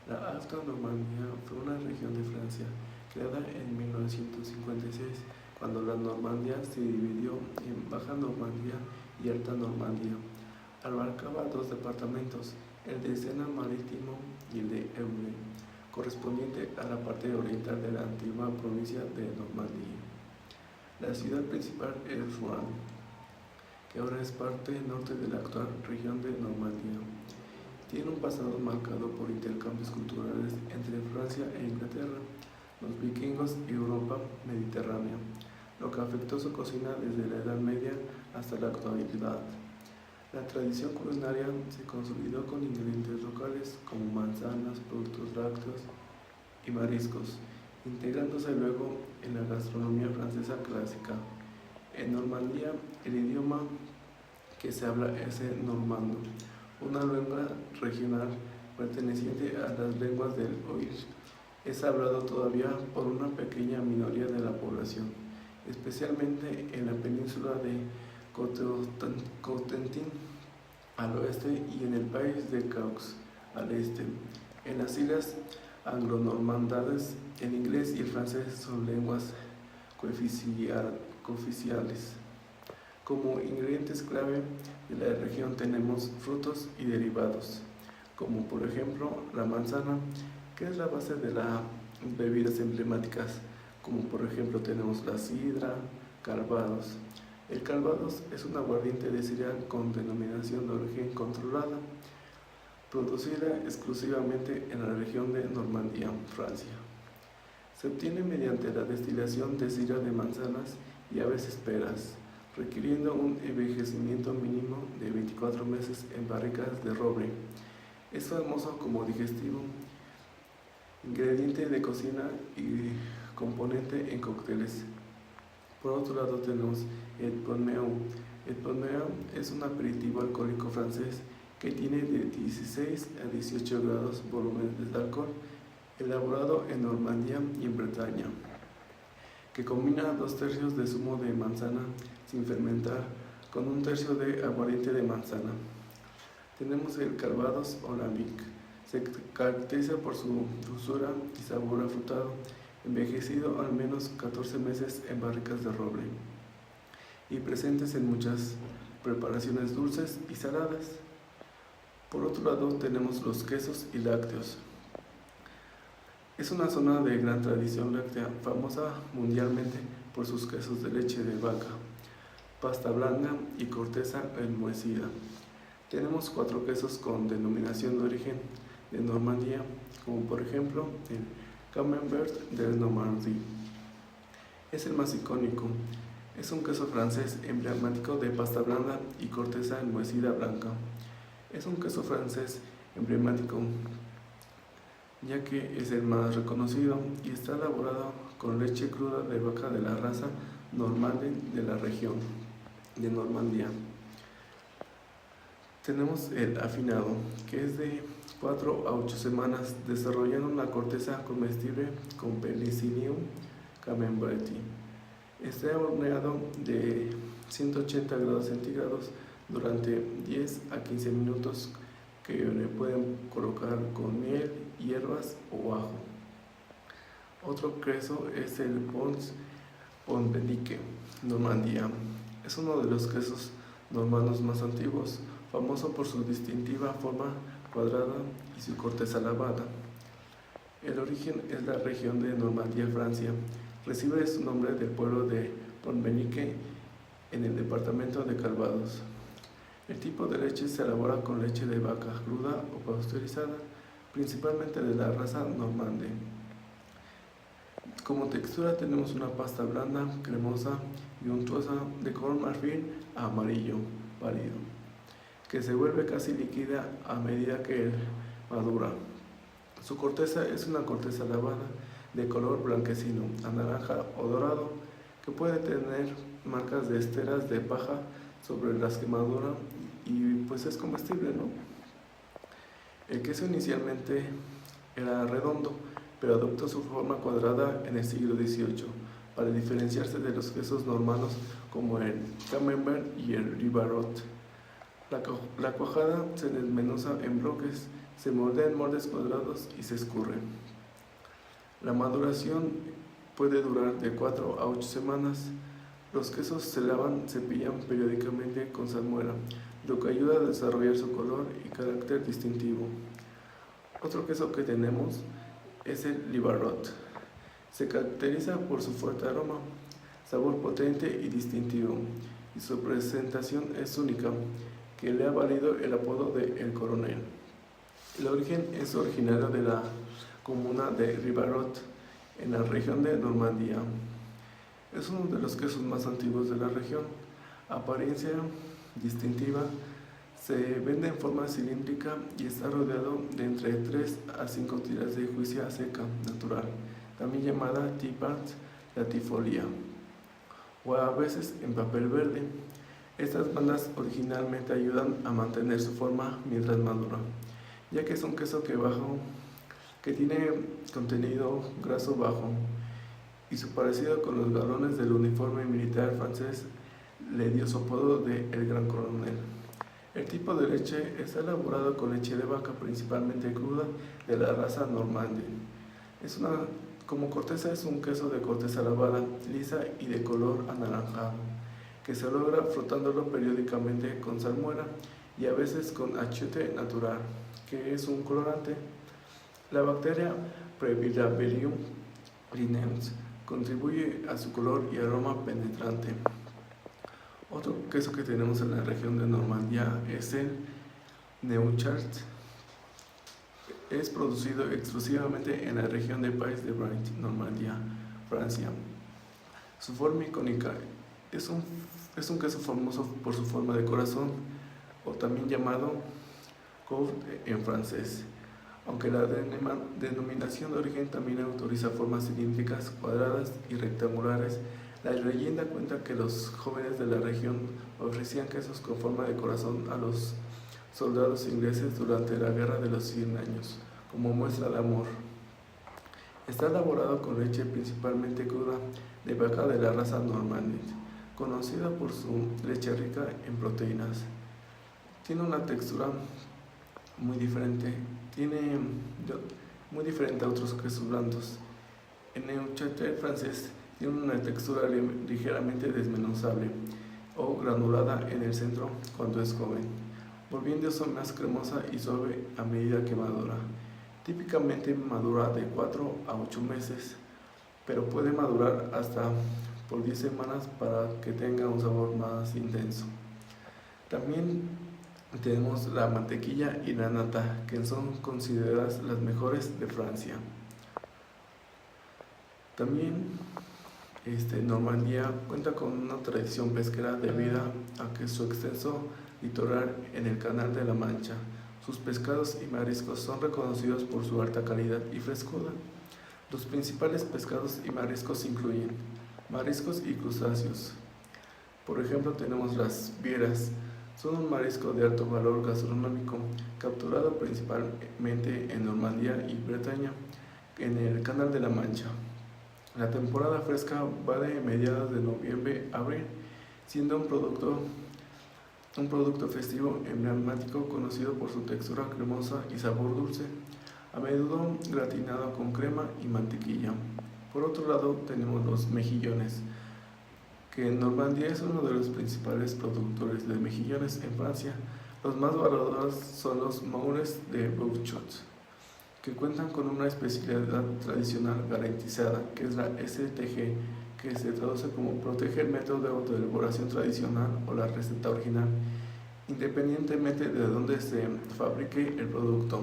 La Alta Normandía fue una región de Francia creada en 1956, cuando la Normandía se dividió en Baja Normandía y Alta Normandía. Abarcaba dos departamentos, el de Sena Marítimo y el de Eure, correspondiente a la parte oriental de la antigua provincia de Normandía. La ciudad principal es Rouen, que ahora es parte norte de la actual región de Normandía. Tiene un pasado marcado por intercambios culturales entre Francia e Inglaterra, los vikingos y Europa mediterránea, lo que afectó su cocina desde la Edad Media hasta la actualidad. La tradición culinaria se consolidó con ingredientes locales como manzanas, productos lácteos y mariscos, integrándose luego en la gastronomía francesa clásica. En Normandía, el idioma que se habla es el normando, una lengua regional perteneciente a las lenguas del Oir. Es hablado todavía por una pequeña minoría de la población, especialmente en la península de Cotentin al oeste y en el país de Caux al este. En las islas anglo-normandas, el inglés y el francés son lenguas cooficiales. Como ingredientes clave de la región tenemos frutos y derivados, como por ejemplo la manzana, que es la base de las bebidas emblemáticas, como por ejemplo tenemos la sidra, calvados. El calvados es un aguardiente de cereal con denominación de origen controlada, producida exclusivamente en la región de Normandía, Francia. Se obtiene mediante la destilación de sidra de manzanas y a veces peras, requiriendo un envejecimiento mínimo de 24 meses en barricas de roble. Es famoso como digestivo, ingrediente de cocina y componente en cócteles. Por otro lado tenemos el Ponmeau. El Ponmeau es un aperitivo alcohólico francés que tiene de 16 a 18 grados volumen de alcohol, elaborado en Normandía y en Bretaña, que combina 2/3 de zumo de manzana sin fermentar con 1/3 de aguardiente de manzana. Tenemos el Calvados o Lambic. Se caracteriza por su dulzura y sabor afrutado, envejecido al menos 14 meses en barricas de roble y presentes en muchas preparaciones dulces y saladas. Por otro lado tenemos los quesos y lácteos. Es una zona de gran tradición láctea, famosa mundialmente por sus quesos de leche de vaca, pasta blanca y corteza enmohecida. Tenemos 4 quesos con denominación de origen de Normandía, como por ejemplo el Camembert de Normandie. Es el más icónico. Es un queso francés emblemático de pasta blanda y corteza enmohecida blanca. Es un queso francés emblemático ya que es el más reconocido y está elaborado con leche cruda de vaca de la raza normande de la región de Normandía. Tenemos el afinado, que es de 4 a 8 semanas, desarrollando una corteza comestible con Penicillium camemberti. Está horneado de 180 grados centígrados durante 10 a 15 minutos, que le pueden colocar con miel, hierbas o ajo. Otro queso es el Pons Ponbenique, Normandía. Es uno de los quesos normandos más antiguos, famoso por su distintiva forma cuadrada y su corteza lavada. El origen es la región de Normandía, Francia. Recibe su nombre del pueblo de Ponbenique en el departamento de Calvados. El tipo de leche se elabora con leche de vaca cruda o pasteurizada, principalmente de la raza normande. Como textura tenemos una pasta blanda, cremosa y untuosa de color marfil a amarillo pálido, que se vuelve casi líquida a medida que madura. Su corteza es una corteza lavada de color blanquecino a naranja o dorado, que puede tener marcas de esteras de paja sobre las que madura y pues es comestible, ¿no? El queso inicialmente era redondo, pero adoptó su forma cuadrada en el siglo XVIII para diferenciarse de los quesos normandos como el Camembert y el Rivarot. La cuajada se desmenuza en bloques se moldea en moldes cuadrados y se escurre. La maduración puede durar de 4 a 8 semanas. Los quesos se lavan, cepillan periódicamente con salmuera, lo que ayuda a desarrollar su color y carácter distintivo. Otro queso que tenemos es el Livarot. Se caracteriza por su fuerte aroma, sabor potente y distintivo, y su presentación es única, que le ha valido el apodo de El Coronel. El origen es originario de la comuna de Rivarot, en la región de Normandía. Es uno de los quesos más antiguos de la región. Apariencia distintiva, se vende en forma cilíndrica y está rodeado de entre 3 a 5 tiras de juicia seca natural, también llamada tipat latifolia, o a veces en papel verde. Estas bandas originalmente ayudan a mantener su forma mientras madura, ya que es un queso que tiene contenido graso bajo, y su parecido con los galones del uniforme militar francés le dio su apodo de El Gran Coronel. El tipo de leche está elaborado con leche de vaca, principalmente cruda, de la raza Normandie. Como corteza es un queso de corteza lavada, lisa y de color anaranjado, que se logra frotándolo periódicamente con salmuera y a veces con achiote natural, que es un colorante. La bacteria Brevirabellum linensis contribuye a su color y aroma penetrante. Otro queso que tenemos en la región de Normandía es el Neuchâtel. Es producido exclusivamente en la región de Pays de Brant, Normandía, Francia. Su forma icónica es un queso famoso por su forma de corazón, o también llamado courge en francés, aunque la denominación de origen también autoriza formas cilíndricas, cuadradas y rectangulares. La leyenda cuenta que los jóvenes de la región ofrecían quesos con forma de corazón a los soldados ingleses durante la Guerra de los 100 años, como muestra de amor. Está elaborado con leche principalmente cruda de vaca de la raza Normandie, conocida por su leche rica en proteínas. Tiene una textura muy diferente a otros quesos blandos. El Neuchâtel francés tiene una textura ligeramente desmenuzable o granulada en el centro cuando es joven, volviéndose más cremosa y suave a medida que madura. Típicamente madura de 4 a 8 meses, pero puede madurar hasta por 10 semanas para que tenga un sabor más intenso. También tenemos la mantequilla y la nata, que son consideradas las mejores de Francia. También Normandía cuenta con una tradición pesquera debido a que su extenso litoral en el Canal de la Mancha. Sus pescados y mariscos son reconocidos por su alta calidad y frescura. Los principales pescados y mariscos incluyen mariscos y crustáceos. Por ejemplo, tenemos las vieras. Son un marisco de alto valor gastronómico, capturado principalmente en Normandía y Bretaña, en el Canal de la Mancha. La temporada fresca va de mediados de noviembre a abril, siendo un producto festivo emblemático conocido por su textura cremosa y sabor dulce, a menudo gratinado con crema y mantequilla. Por otro lado, tenemos los mejillones, que en Normandía es uno de los principales productores de mejillones en Francia. Los más valorados son los maures de Bouchot, que cuentan con una especialidad tradicional garantizada, que es la STG, que se traduce como protege el método de elaboración tradicional o la receta original, independientemente de dónde se fabrique el producto.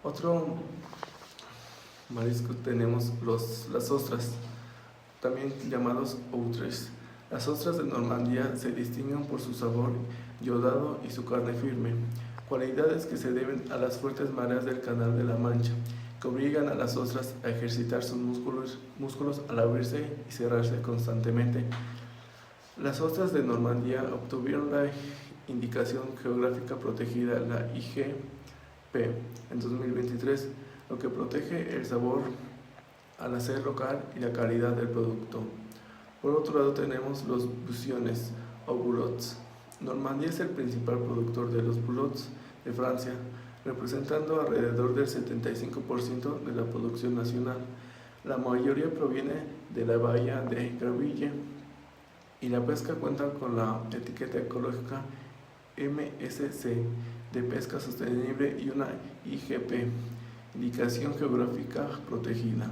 Otro marisco tenemos las ostras, también llamados outres. Las ostras de Normandía se distinguen por su sabor iodado y su carne firme, cualidades que se deben a las fuertes mareas del Canal de la Mancha, que obligan a las ostras a ejercitar sus músculos al abrirse y cerrarse constantemente. Las ostras de Normandía obtuvieron la indicación geográfica protegida, la IGP, en 2023, lo que protege el sabor al hacer local y la calidad del producto. Por otro lado tenemos los buciones o bulots. Normandía es el principal productor de los bulots de Francia. representando alrededor del 75% de la producción nacional. La mayoría proviene de la bahía de Graville y la pesca cuenta con la etiqueta ecológica MSC de pesca sostenible y una IGP, indicación geográfica protegida,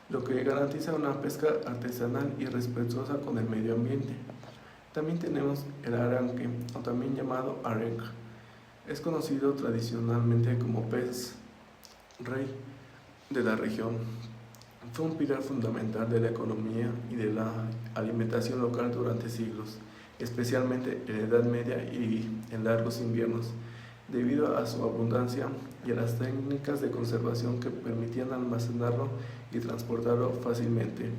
lo que garantiza una pesca artesanal y respetuosa con el medio ambiente. También tenemos el arenque, o también llamado arenque. Es conocido tradicionalmente como pez rey de la región. Fue un pilar fundamental de la economía y de la alimentación local durante siglos, especialmente en la Edad Media y en largos inviernos, debido a su abundancia y a las técnicas de conservación que permitían almacenarlo y transportarlo fácilmente.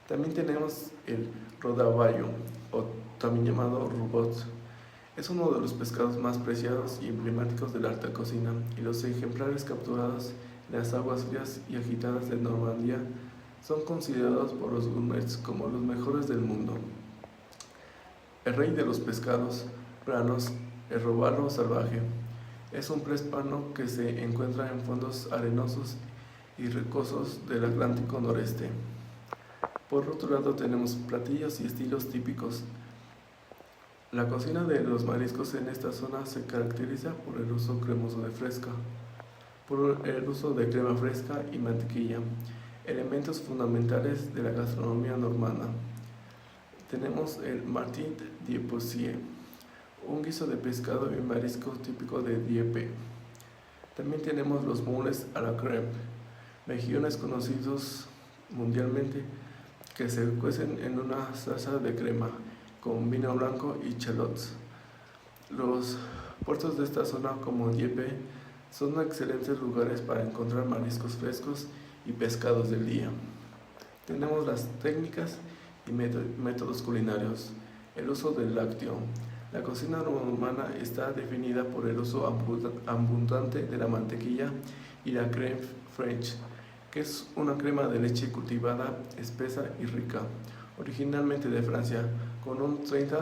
También tenemos el rodaballo, o también llamado robot. Es uno de los pescados más preciados y emblemáticos de la alta cocina, y los ejemplares capturados en las aguas frías y agitadas de Normandía son considerados por los gourmets como los mejores del mundo. El rey de los pescados planos, el robalo salvaje, es un pez plano que se encuentra en fondos arenosos y rocosos del Atlántico noreste. Por otro lado tenemos platillos y estilos típicos. La cocina de los mariscos en esta zona se caracteriza por el uso cremoso de fresca, por el uso de crema fresca y mantequilla, elementos fundamentales de la gastronomía normanda. Tenemos el martin de Poissy, un guiso de pescado y marisco típico de Dieppe. También tenemos los moules a la crème, mejillones conocidos mundialmente que se cuecen en una salsa de crema con vino blanco y shallots. Los puertos de esta zona, como Dieppe, son excelentes lugares para encontrar mariscos frescos y pescados del día. Tenemos las técnicas y métodos culinarios. El uso del lácteo. La cocina romana está definida por el uso abundante de la mantequilla y la crème fraîche, que es una crema de leche cultivada, espesa y rica, originalmente de Francia, con un 30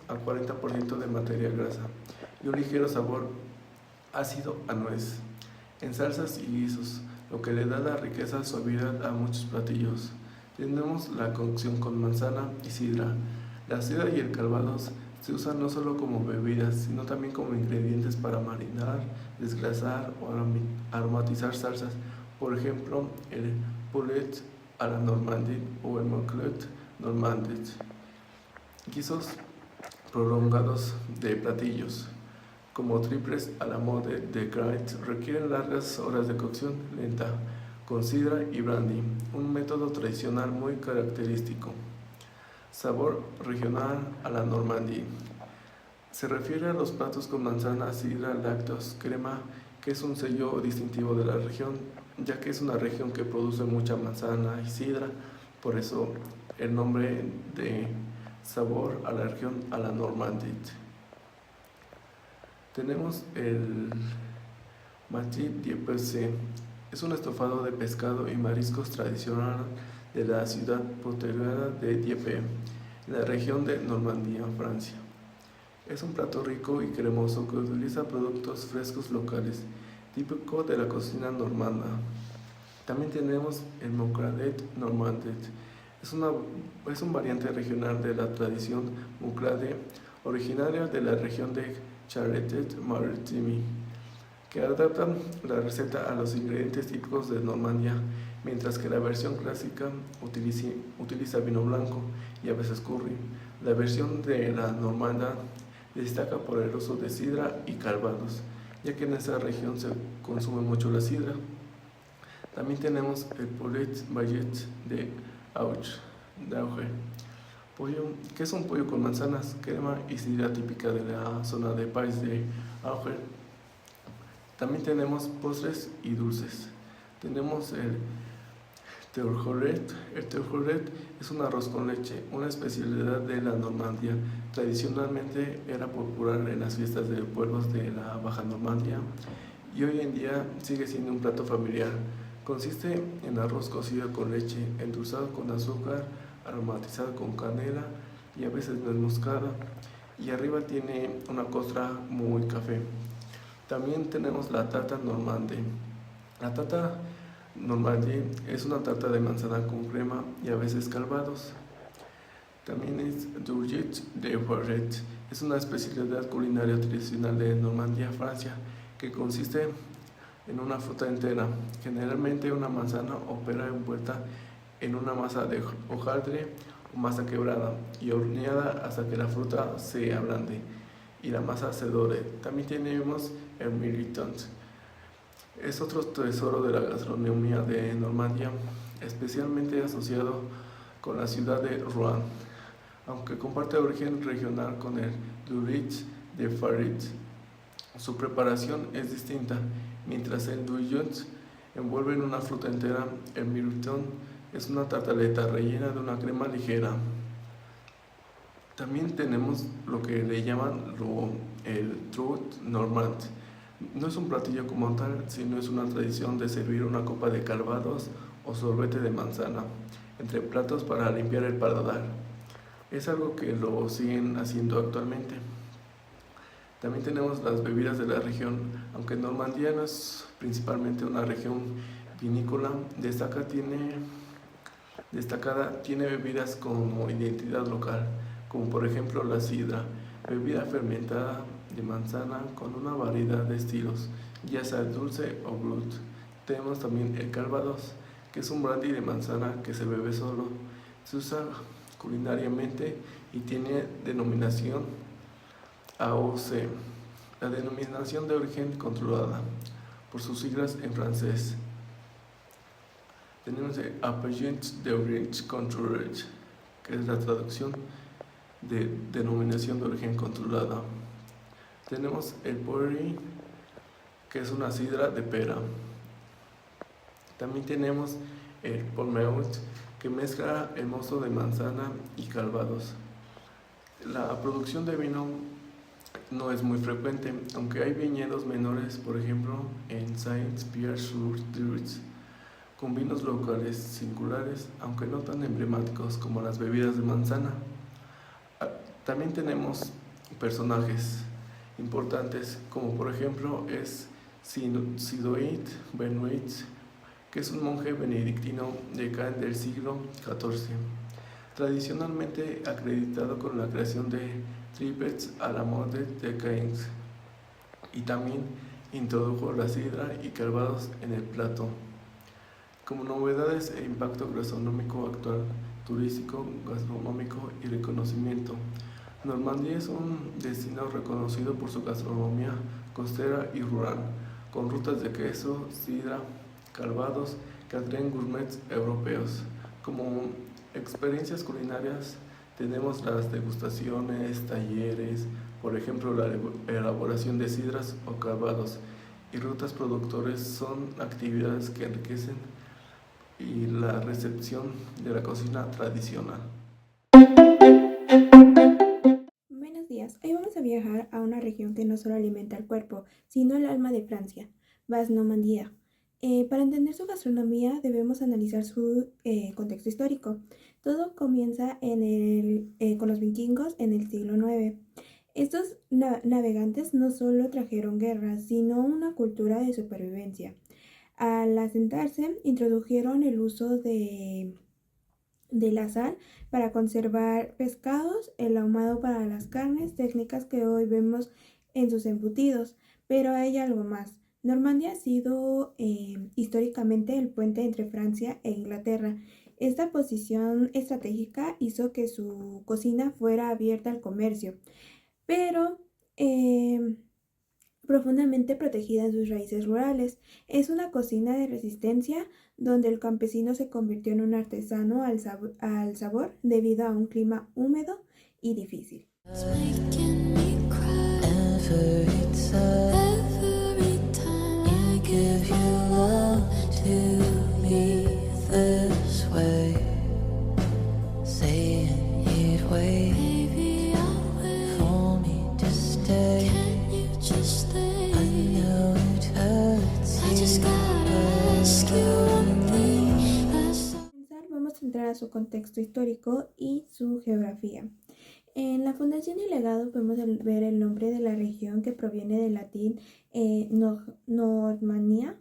a 40% de materia grasa y un ligero sabor ácido a nuez. En salsas y guisos, lo que le da la riqueza y suavidad a muchos platillos. Tenemos la cocción con manzana y sidra. La sidra y el calvados se usan no solo como bebidas, sino también como ingredientes para marinar, desgrasar o aromatizar salsas. Por ejemplo, el poulet a la normandie o el morclet normandais. Guisos prolongados de platillos, como triples a la mode de Graet, requieren largas horas de cocción lenta, con sidra y brandy, un método tradicional muy característico. Sabor regional a la Normandie. Se refiere a los platos con manzana, sidra, lácteos, crema, que es un sello distintivo de la región, ya que es una región que produce mucha manzana y sidra, por eso el nombre de sabor a la región a la Normandie. Tenemos el martin de Poissy. Es un estofado de pescado y mariscos tradicional de la ciudad portuaria de Dieppe, en la región de Normandía, Francia. Es un plato rico y cremoso que utiliza productos frescos locales, típico de la cocina normanda. También tenemos el morclet normandais. Es un variante regional de la tradición morclade, originaria de la región de Charente-Maritime, que adaptan la receta a los ingredientes típicos de Normandía, mientras que la versión clásica utiliza vino blanco y a veces curry. La versión de la normanda destaca por el uso de sidra y calvados, ya que en esa región se consume mucho la sidra. También tenemos el poulet bayet de Auge, pollo, que es un pollo con manzanas, crema y sidra típica de la zona de Pays de Auge. También tenemos postres y dulces. Tenemos el teorjoret. El teorjoret es un arroz con leche, una especialidad de la Normandía. Tradicionalmente era popular en las fiestas de pueblos de la Baja Normandía y hoy en día sigue siendo un plato familiar. Consiste en arroz cocido con leche, endulzado con azúcar, aromatizado con canela y a veces nuez moscada, y arriba tiene una costra muy café. También tenemos la tarta normande. La tarta normande es una tarta de manzana con crema y a veces calvados. También es Dourgette de Poiret. Es una especialidad culinaria tradicional de Normandía, Francia, que consiste en una fruta entera, generalmente una manzana o pera envuelta en una masa de hojaldre o masa quebrada y horneada hasta que la fruta se ablande y la masa se dore. También tenemos el mirliton. Es otro tesoro de la gastronomía de Normandía, especialmente asociado con la ciudad de Rouen, aunque comparte origen regional con el Dourgette de Poiret. Su preparación es distinta. Mientras el Dourgette envuelve en una fruta entera, el mirliton es una tartaleta rellena de una crema ligera. También tenemos lo que le llaman el trot normand. No es un platillo como tal, sino es una tradición de servir una copa de calvados o sorbete de manzana entre platos para limpiar el paladar. Es algo que lo siguen haciendo actualmente. También tenemos las bebidas de la región. Aunque Normandía no es principalmente una región vinícola, tiene bebidas como identidad local, como por ejemplo la sidra, bebida fermentada de manzana con una variedad de estilos, ya sea dulce o brut. Tenemos también el calvados, que es un brandy de manzana que se bebe solo. Se usa culinariamente y tiene denominación AOC, la denominación de origen controlada, por sus siglas en francés. Tenemos el Appellation d'Origine Contrôlée, que es la traducción de denominación de origen controlada. Tenemos el Pourri, que es una sidra de pera. También tenemos el Polmeaut, que mezcla el mosto de manzana y calvados. La producción de vino no es muy frecuente, aunque hay viñedos menores, por ejemplo en Saint-Pierre-sur-Dritz, con vinos locales singulares, aunque no tan emblemáticos como las bebidas de manzana. También tenemos personajes importantes, como por ejemplo es Sidoit Benoit, que es un monje benedictino de Caen del siglo XIV, tradicionalmente acreditado con la creación de tripets a la mode de Caen, y también introdujo la sidra y calvados en el plato. Como novedades e impacto gastronómico actual, turístico, gastronómico y reconocimiento, Normandía es un destino reconocido por su gastronomía costera y rural, con rutas de queso, sidra, calvados que atraen gourmets europeos. Como experiencias culinarias tenemos las degustaciones, talleres, por ejemplo la elaboración de sidras o calvados, y rutas productores son actividades que enriquecen y la recepción de la cocina tradicional. Buenos días, hoy vamos a viajar a una región que no solo alimenta el cuerpo, sino el alma de Francia, Basse-Normandía. Para entender su gastronomía debemos analizar su contexto histórico. Todo comienza con los vikingos en el siglo IX. Estos navegantes no solo trajeron guerras, sino una cultura de supervivencia. Al asentarse, introdujeron el uso de la sal para conservar pescados, el ahumado para las carnes, técnicas que hoy vemos en sus embutidos. Pero hay algo más. Normandía ha sido históricamente el puente entre Francia e Inglaterra. Esta posición estratégica hizo que su cocina fuera abierta al comercio, pero profundamente protegida en sus raíces rurales. Es una cocina de resistencia donde el campesino se convirtió en un artesano al sabor debido a un clima húmedo y difícil. Vamos a entrar a su contexto histórico y su geografía. En la fundación y legado podemos ver el nombre de la región que proviene del latín Normannia,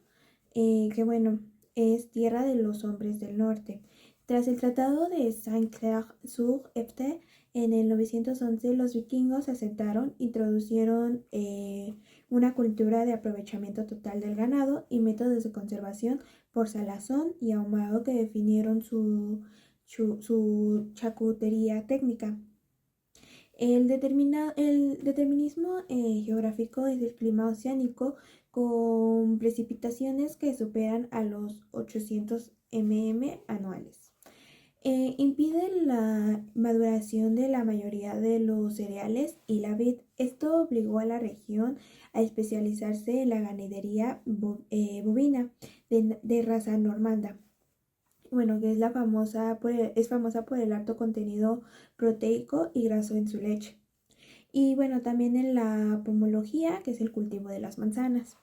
que bueno, es tierra de los hombres del norte. Tras el Tratado de Saint-Clair-sur-Epte en el 911, los vikingos se asentaron, introducieron una cultura de aprovechamiento total del ganado y métodos de conservación por salazón y ahumado que definieron su charcutería técnica. El determinismo geográfico es el clima oceánico con precipitaciones que superan a los 800 mm anuales. Impide la maduración de la mayoría de los cereales y la vid. Esto obligó a la región a especializarse en la ganadería bovina de raza normanda. Bueno, que es es famosa por el alto contenido proteico y graso en su leche. Y bueno, también en la pomología, que es el cultivo de las manzanas.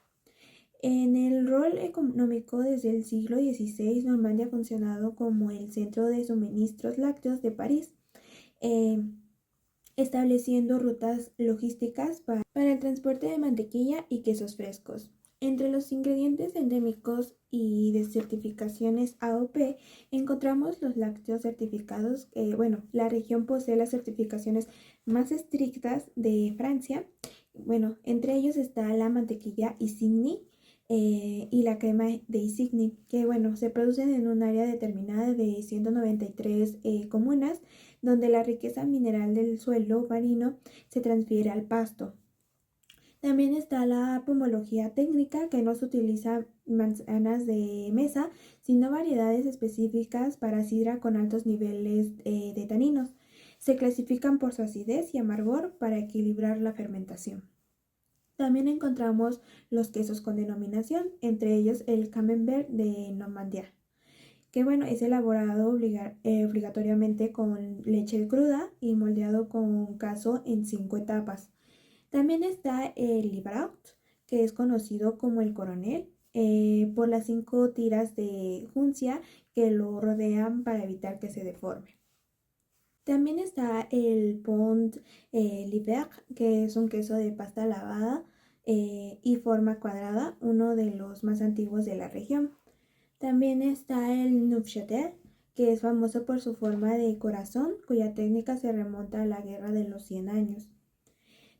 En el rol económico desde el siglo XVI, Normandía ha funcionado como el centro de suministros lácteos de París, estableciendo rutas logísticas para el transporte de mantequilla y quesos frescos. Entre los ingredientes endémicos y de certificaciones AOP encontramos los lácteos certificados. La región posee las certificaciones más estrictas de Francia. Bueno, entre ellos está la mantequilla Isigny y la crema de Isigny, que bueno, se producen en un área determinada de 193 comunas, donde la riqueza mineral del suelo marino se transfiere al pasto. También está la pomología técnica, que no se utiliza manzanas de mesa, sino variedades específicas para sidra con altos niveles de taninos. Se clasifican por su acidez y amargor para equilibrar la fermentación. También encontramos los quesos con denominación, entre ellos el Camembert de Normandía, que bueno, es elaborado obligatoriamente con leche cruda y moldeado con cazo en 5 etapas. También está el Libraut, que es conocido como el coronel, por las 5 tiras de juncia que lo rodean para evitar que se deforme. También está el Pont l'Hiver, que es un queso de pasta lavada y forma cuadrada, uno de los más antiguos de la región. También está el Neufchâtel, que es famoso por su forma de corazón, cuya técnica se remonta a la Guerra de los 100 años.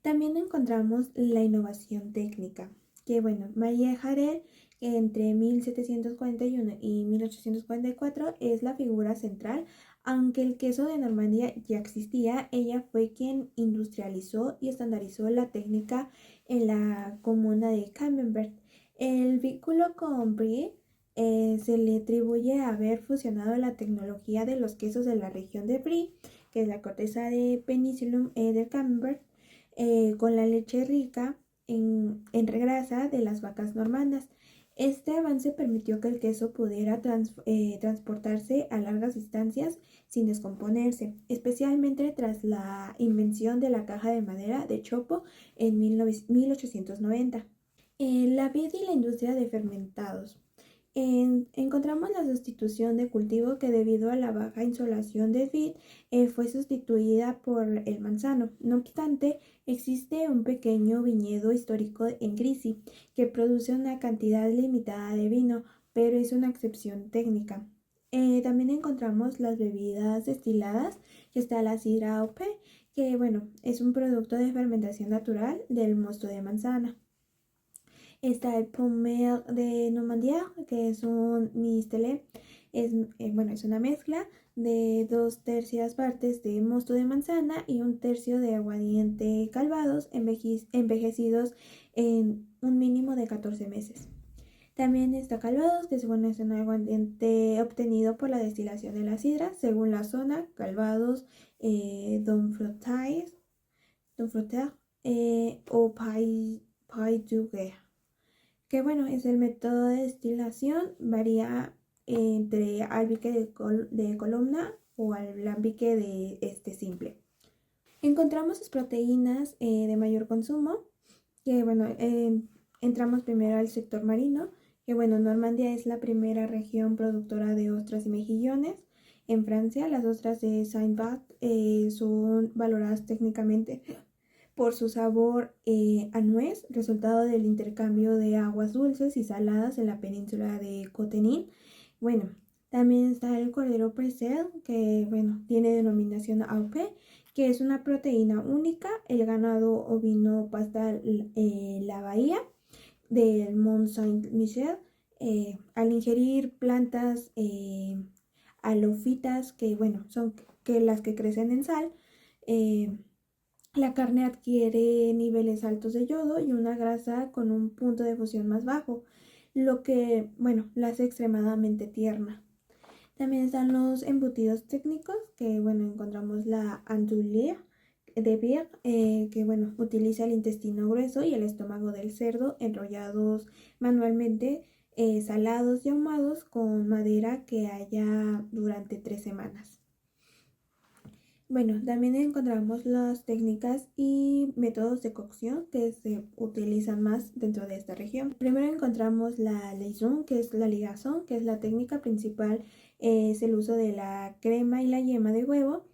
También encontramos la innovación técnica, que bueno, María Jarel, que entre 1741 y 1844 es la figura central. Aunque el queso de Normandía ya existía, ella fue quien industrializó y estandarizó la técnica en la comuna de Camembert. El vínculo con Brie se le atribuye a haber fusionado la tecnología de los quesos de la región de Brie, que es la corteza de Penicillium del Camembert, con la leche rica en regrasa de las vacas normandas. Este avance permitió que el queso pudiera transportarse a largas distancias sin descomponerse, especialmente tras la invención de la caja de madera de chopo en 1890. La vid y la industria de fermentados. Encontramos la sustitución de cultivo, que debido a la baja insolación de vid fue sustituida por el manzano. No obstante, existe un pequeño viñedo histórico en Grisi que produce una cantidad limitada de vino, pero es una excepción técnica. También encontramos las bebidas destiladas, que está la sidra AOP, que bueno, es un producto de fermentación natural del mosto de manzana. Está el Pommel de Normandía, que es un mistelé. Es una mezcla de 2/3 partes de mosto de manzana y 1/3 de aguardiente calvados, envejecidos en un mínimo de 14 meses. También está Calvados, que es un aguardiente obtenido por la destilación de la sidra, según la zona. Calvados, Donfrotter o Pays du Guer, que bueno, es el método de destilación, varía entre alambique de columna o alambique de simple. Encontramos sus proteínas de mayor consumo, que bueno, entramos primero al sector marino, que bueno, Normandía es la primera región productora de ostras y mejillones. en Francia. Las ostras de Saint-Barth son valoradas técnicamente por su sabor a nuez, resultado del intercambio de aguas dulces y saladas en la península de Cotentin. Bueno, también está el cordero presel, que bueno, tiene denominación AOP, que es una proteína única. El ganado ovino pasta la bahía del Mont Saint-Michel. Al ingerir plantas halófitas, que bueno, son que las que crecen en sal, la carne adquiere niveles altos de yodo y una grasa con un punto de fusión más bajo, lo que, bueno, la hace extremadamente tierna. También están los embutidos técnicos, que, bueno, encontramos la andouille de Beer, que, bueno, utiliza el intestino grueso y el estómago del cerdo enrollados manualmente, salados y ahumados con madera que haya durante 3 semanas. Bueno, también encontramos las técnicas y métodos de cocción que se utilizan más dentro de esta región. Primero encontramos la liaison, que es la ligazón, que es la técnica principal, es el uso de la crema y la yema de huevo.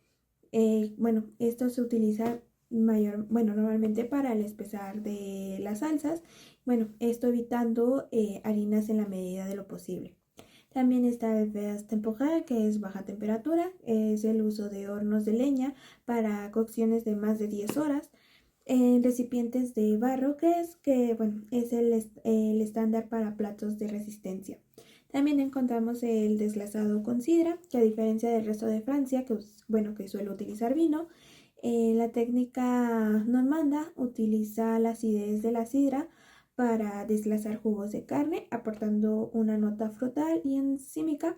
Bueno, esto se utiliza normalmente para el espesar de las salsas. Bueno, esto evitando harinas en la medida de lo posible. También está el basse température, que es baja temperatura, es el uso de hornos de leña para cocciones de más de 10 horas. Recipientes de barro, bueno, es el estándar para platos de resistencia. También encontramos el desglasado con sidra, que a diferencia del resto de Francia, que suele utilizar vino, la técnica normanda utiliza la acidez de la sidra para desglasar jugos de carne, aportando una nota frutal y enzímica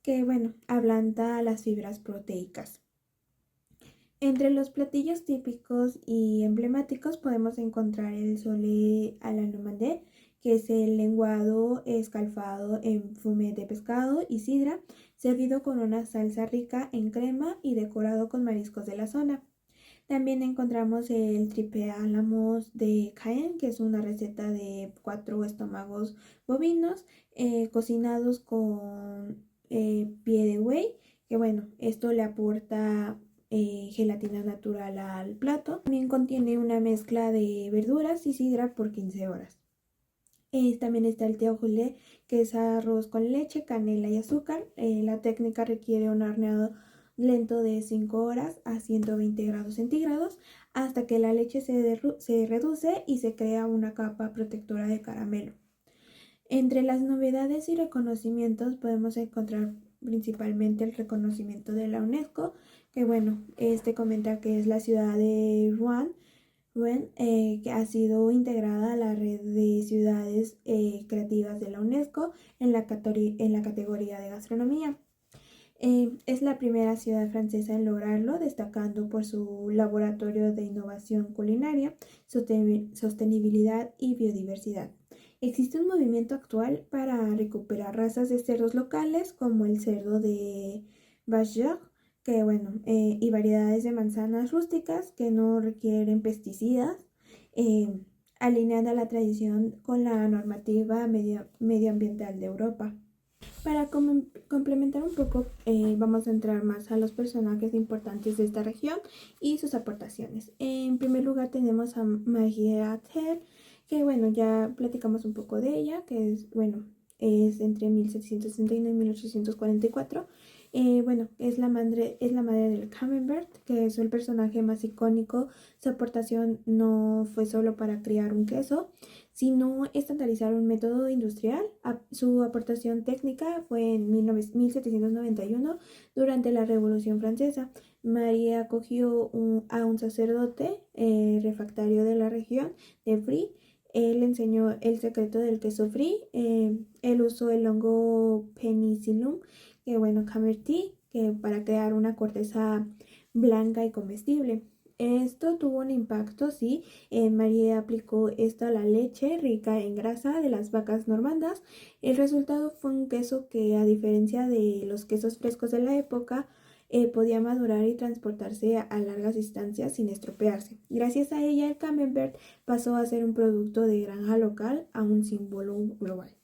que, bueno, ablanda las fibras proteicas. Entre los platillos típicos y emblemáticos podemos encontrar el sole à la normande, que es el lenguado escalfado en fumet de pescado y sidra, servido con una salsa rica en crema y decorado con mariscos de la zona. También encontramos el tripe à la mousse de Caen, que es una receta de 4 estómagos bovinos cocinados con pie de buey, que bueno, esto le aporta gelatina natural al plato. También contiene una mezcla de verduras y sidra por 15 horas. También está el théophylé, que es arroz con leche, canela y azúcar. La técnica requiere un horneado lento de 5 horas a 120 grados centígrados hasta que la leche se reduce y se crea una capa protectora de caramelo. Entre las novedades y reconocimientos podemos encontrar principalmente el reconocimiento de la UNESCO, que bueno, comenta que es la ciudad de Rouen, que ha sido integrada a la red de ciudades creativas de la UNESCO en la categoría de gastronomía. Es la primera ciudad francesa en lograrlo, destacando por su laboratorio de innovación culinaria, sostenibilidad y biodiversidad. Existe un movimiento actual para recuperar razas de cerdos locales como el cerdo de Bajor, que bueno, y variedades de manzanas rústicas que no requieren pesticidas, alineando la tradición con la normativa medioambiental de Europa. Para complementar un poco, vamos a entrar más a los personajes importantes de esta región y sus aportaciones. En primer lugar tenemos a Marguerite Hell, que bueno, ya platicamos un poco de ella, que es entre 1769 y 1844. Bueno, es la madre del camembert, que es el personaje más icónico. Su aportación no fue solo para crear un queso, sino estandarizar un método industrial. Su aportación técnica fue en 1791, durante la Revolución Francesa. María acogió a un sacerdote refractario de la región de Brie. Él enseñó el secreto del queso brie. Él usó el hongo penicillium, que bueno, Camembert, que para crear una corteza blanca y comestible. Esto tuvo un impacto, sí. María aplicó esto a la leche rica en grasa de las vacas normandas. El resultado fue un queso que, a diferencia de los quesos frescos de la época, podía madurar y transportarse a largas distancias sin estropearse. Gracias a ella, el camembert pasó a ser un producto de granja local a un símbolo global.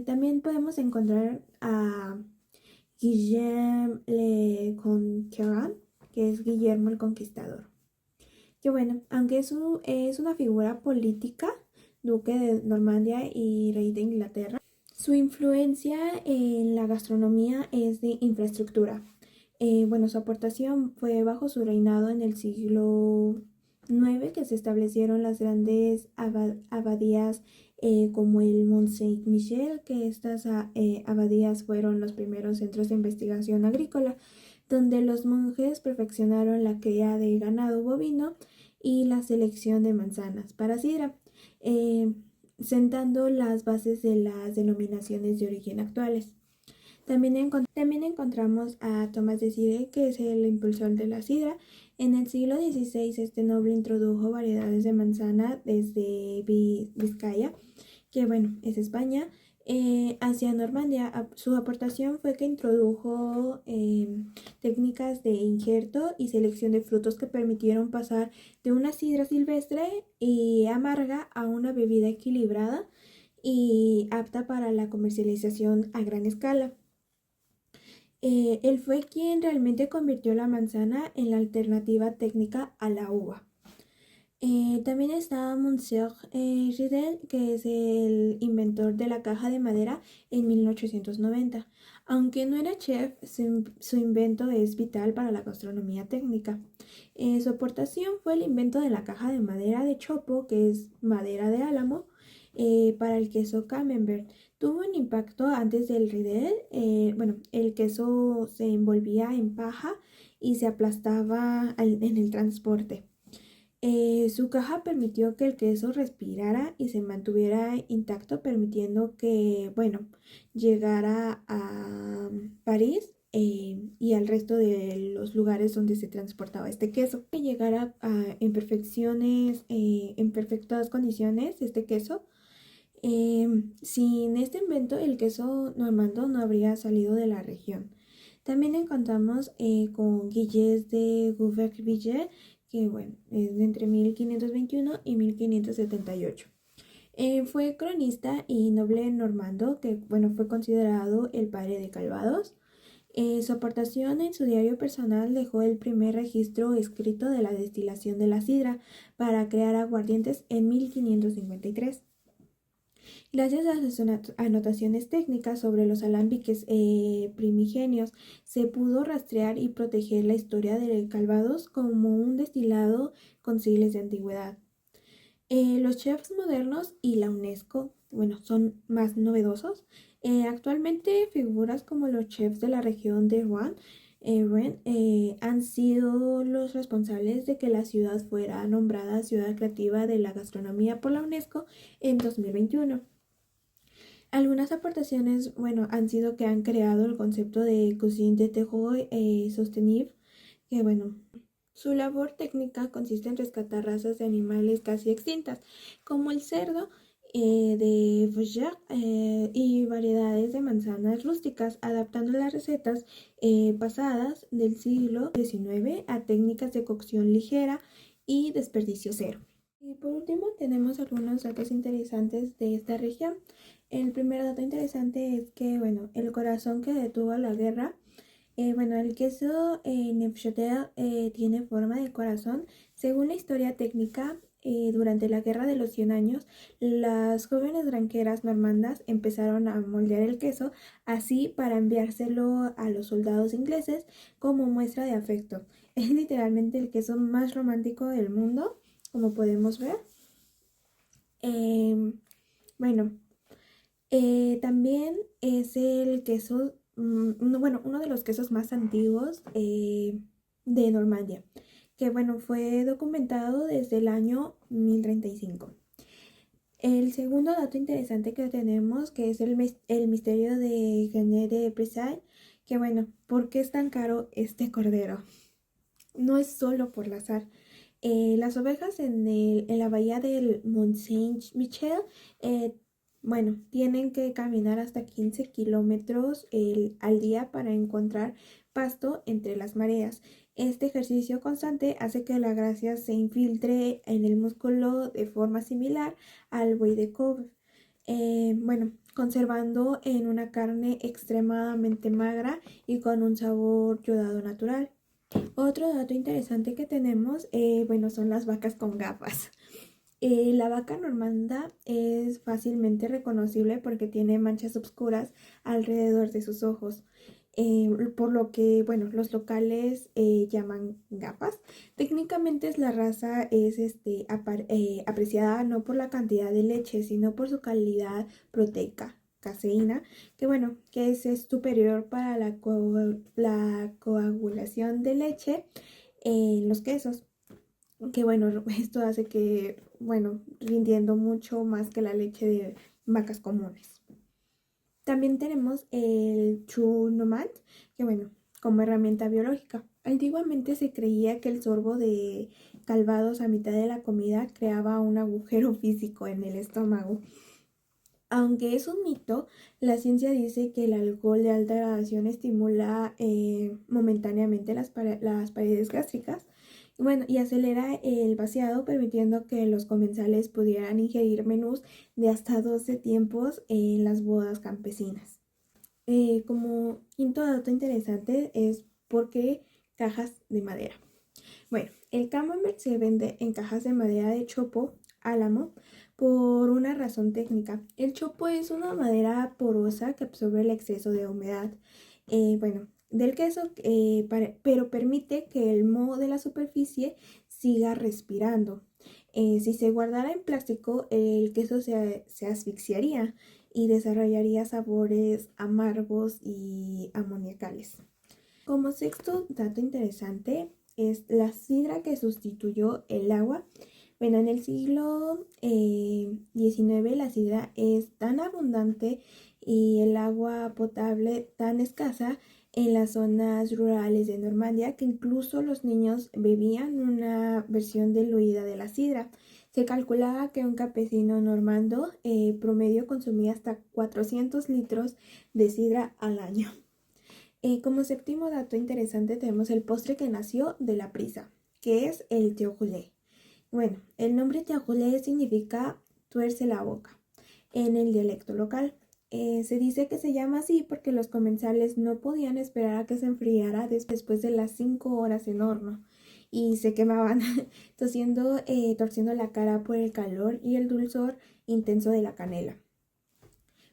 También podemos encontrar a Guillaume le Conquérant, que es Guillermo el Conquistador. Que bueno, aunque es una figura política, duque de Normandía y rey de Inglaterra, su influencia en la gastronomía es de infraestructura. Bueno, su aportación fue bajo su reinado en el siglo IX que se establecieron las grandes abadías como el Mont Saint-Michel, que estas abadías fueron los primeros centros de investigación agrícola, donde los monjes perfeccionaron la cría de ganado bovino y la selección de manzanas para sidra, sentando las bases de las denominaciones de origen actuales. También encontramos a Tomás de Sidre, que es el impulsor de la sidra. En el siglo XVI, este noble introdujo variedades de manzana desde Vizcaya, que bueno, es España, hacia Normandía. Su aportación fue que introdujo técnicas de injerto y selección de frutos que permitieron pasar de una sidra silvestre y amarga a una bebida equilibrada y apta para la comercialización a gran escala. Él fue quien realmente convirtió la manzana en la alternativa técnica a la uva. También está Monsieur Ridel, que es el inventor de la caja de madera en 1890. Aunque no era chef, su invento es vital para la gastronomía técnica. Su aportación fue el invento de la caja de madera de chopo, que es madera de álamo, para el queso camembert. Tuvo un impacto antes del Ridel. Bueno, el queso se envolvía en paja y se aplastaba en el transporte. Su caja permitió que el queso respirara y se mantuviera intacto, permitiendo que, bueno, llegara a París y al resto de los lugares donde se transportaba este queso. Que llegara en perfectas condiciones este queso. Sin este invento, el queso normando no habría salido de la región. También encontramos con Guillés de Gouvervilliers, que bueno, es de entre 1521 y 1578. Fue cronista y noble normando, que bueno, fue considerado el padre de Calvados. Su aportación en su diario personal dejó el primer registro escrito de la destilación de la sidra para crear aguardientes en 1553. Gracias a sus anotaciones técnicas sobre los alambiques primigenios, se pudo rastrear y proteger la historia del Calvados como un destilado con siglos de antigüedad. Los chefs modernos y la UNESCO, bueno, son más novedosos. Actualmente figuras como los chefs de la región de Rouen han sido los responsables de que la ciudad fuera nombrada Ciudad Creativa de la Gastronomía por la UNESCO en 2021. Algunas aportaciones, bueno, han sido que han creado el concepto de cuisine de terroir sostenible, que bueno, su labor técnica consiste en rescatar razas de animales casi extintas, como el cerdo de Fougères y variedades de manzanas rústicas, adaptando las recetas pasadas del siglo XIX a técnicas de cocción ligera y desperdicio cero. Y por último tenemos algunos datos interesantes de esta región. El primer dato interesante es que, bueno, el corazón que detuvo la guerra, bueno, el queso Neufchâtel tiene forma de corazón. Según la historia técnica, durante la Guerra de los 100 años, las jóvenes granjeras normandas empezaron a moldear el queso así para enviárselo a los soldados ingleses como muestra de afecto. Es literalmente el queso más romántico del mundo, como podemos ver. Bueno, también es el queso, uno de los quesos más antiguos de Normandía, que bueno, fue documentado desde el año 1035. El segundo dato interesante que tenemos, que es el misterio de René de Brissac, que bueno, ¿por qué es tan caro este cordero? No es solo por el azar. Las ovejas en la bahía del Mont Saint-Michel, bueno, tienen que caminar hasta 15 kilómetros al día para encontrar pasto entre las mareas. Este ejercicio constante hace que la grasa se infiltre en el músculo de forma similar al buey de cobre. Bueno, conservando en una carne extremadamente magra y con un sabor yodado natural. Otro dato interesante que tenemos, son las vacas con gafas. La vaca normanda es fácilmente reconocible porque tiene manchas oscuras alrededor de sus ojos, por lo que, los locales llaman gafas. Técnicamente la raza es apreciada no por la cantidad de leche, sino por su calidad proteica, caseína, que es superior para la coagulación de leche en los quesos. Que esto hace que, rindiendo mucho más que la leche de vacas comunes. También tenemos el Chunomat, que como herramienta biológica. Antiguamente se creía que el sorbo de calvados a mitad de la comida creaba un agujero físico en el estómago. Aunque es un mito, la ciencia dice que el alcohol de alta graduación estimula momentáneamente las paredes gástricas y acelera el vaciado, permitiendo que los comensales pudieran ingerir menús de hasta 12 tiempos en las bodas campesinas. Como quinto dato interesante es por qué cajas de madera. El camembert se vende en cajas de madera de chopo, álamo, por una razón técnica. El chopo es una madera porosa que absorbe el exceso de humedad del queso, pero permite que el moho de la superficie siga respirando. Si se guardara en plástico, el queso se asfixiaría y desarrollaría sabores amargos y amoniacales. Como sexto dato interesante es la sidra que sustituyó el agua. En el siglo XIX la sidra es tan abundante y el agua potable tan escasa en las zonas rurales de Normandía que incluso los niños bebían una versión diluida de la sidra. Se calculaba que un campesino normando promedio consumía hasta 400 litros de sidra al año. Como séptimo dato interesante tenemos el postre que nació de la prisa, que es el tiaulé. El nombre tiaulé significa tuerce la boca en el dialecto local. Se dice que se llama así porque los comensales no podían esperar a que se enfriara después de las 5 horas en horno y se quemaban torciendo la cara por el calor y el dulzor intenso de la canela.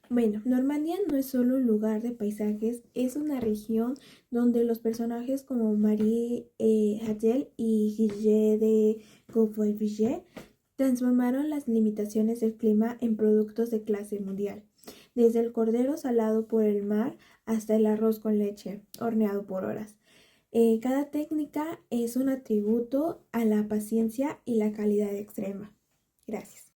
Normandía no es solo un lugar de paisajes, es una región donde los personajes como Marie Hagel y Gilles de Gauvauville transformaron las limitaciones del clima en productos de clase mundial, desde el cordero salado por el mar hasta el arroz con leche, horneado por horas. Cada técnica es un atributo a la paciencia y la calidad extrema. Gracias.